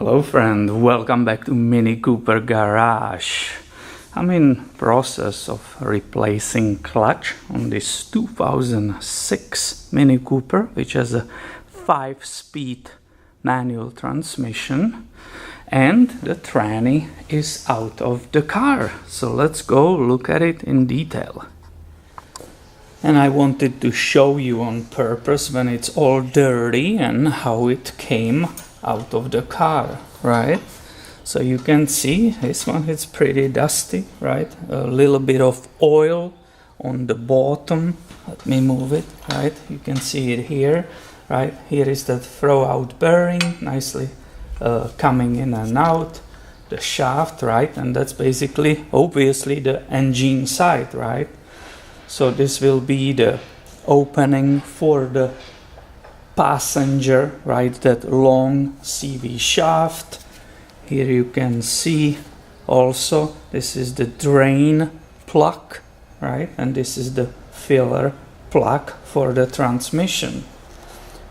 Hello friend, welcome back to MiniCooper Garage. I'm in process of replacing clutch on this 2006 MiniCooper, which has a 5-speed manual transmission, and the tranny is out of the car. So let's go look at it in detail. And I wanted to show you on purpose when it's all dirty and how it came out of the car, right? So you can see this one, it's pretty dusty, right? A little bit of oil on the bottom. Let me move it, right? You can see it here, right? Here is that throw out bearing, nicely coming in and out. The shaft, right? And that's basically, obviously, the engine side, right? So this will be the opening for the passenger, right? That long CV shaft. Here you can see also this is the drain plug, right? And this is the filler plug for the transmission.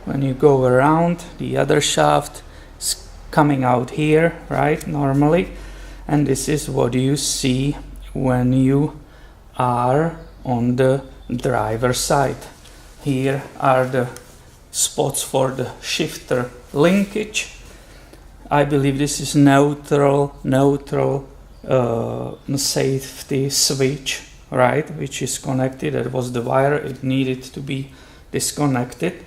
When you go around, the other shaft is coming out here, right? Normally. And this is what you see when you are on the driver's side. Here are the spots for the shifter linkage. I believe this is neutral safety switch, right, which is connected. That was the wire, it needed to be disconnected,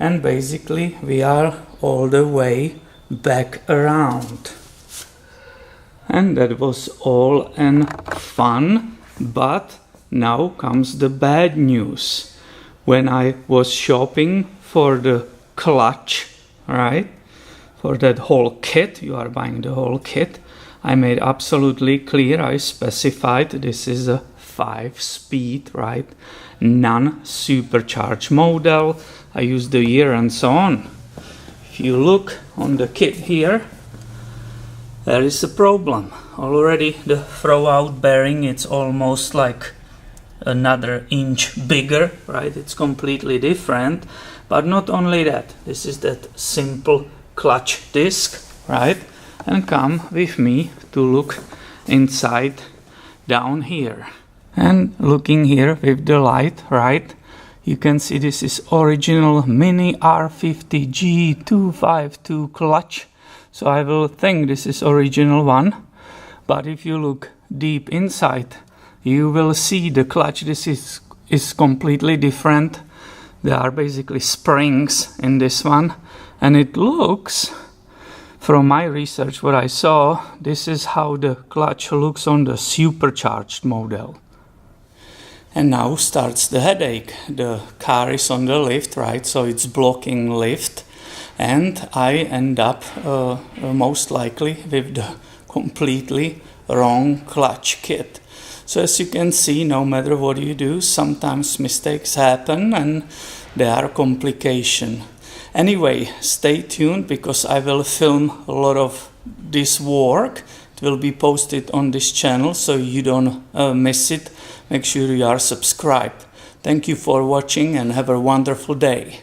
and basically we are all the way back around. And that was all in fun, but now comes the bad news. When I was shopping for the clutch, right, for that whole kit, you are buying the whole kit, I made absolutely clear, I specified this is a 5-speed, right, non-supercharged model. I used the year and so on. If you look on the kit here, there is a problem. Already the throw out bearing, it's almost like another inch bigger, right? It's completely different. But not only that, this is that simple clutch disc, right? And come with me to look inside down here. And looking here with the light, right, you can see this is original Mini R50G252 clutch. So I will think this is original one. But if you look deep inside, you will see the clutch. This is completely different. There are basically springs in this one, and it looks, from my research what I saw, this is how the clutch looks on the supercharged model. And now starts the headache. The car is on the lift, right, so it's blocking lift, and I end up most likely with the completely wrong clutch kit. So as you can see, no matter what you do, sometimes mistakes happen and there are complications. Anyway, stay tuned because I will film a lot of this work. It will be posted on this channel so you don't miss it. Make sure you are subscribed. Thank you for watching and have a wonderful day.